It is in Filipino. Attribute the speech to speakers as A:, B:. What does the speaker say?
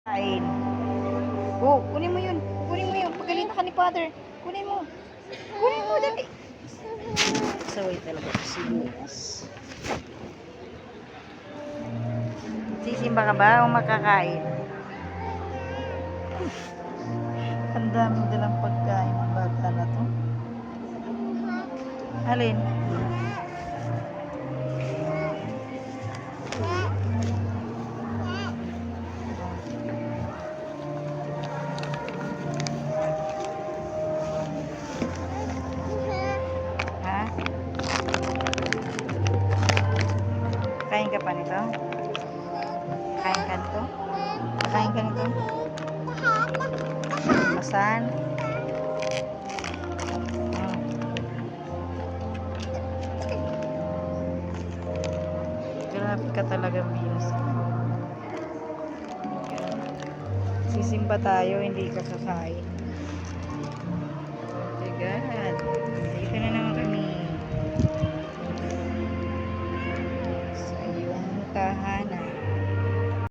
A: Kain. Oh, kunin mo yun. Kunin mo yun. Pagalitan ka ni Father. Kunin mo. Kunin mo, dali. Saway talaga si Bukas. Sisimba ka ba o makakain? Ang dami dalang pagkain ng bata na to. Alin? Ha? Kain ka pa nito? Kain ka nito? Kain ka nito? Masan? Grabe ka talaga, Venus. Sisimba tayo, hindi ka kakain. Oh my God. Dito na naman kami. Sa iyong tahanan.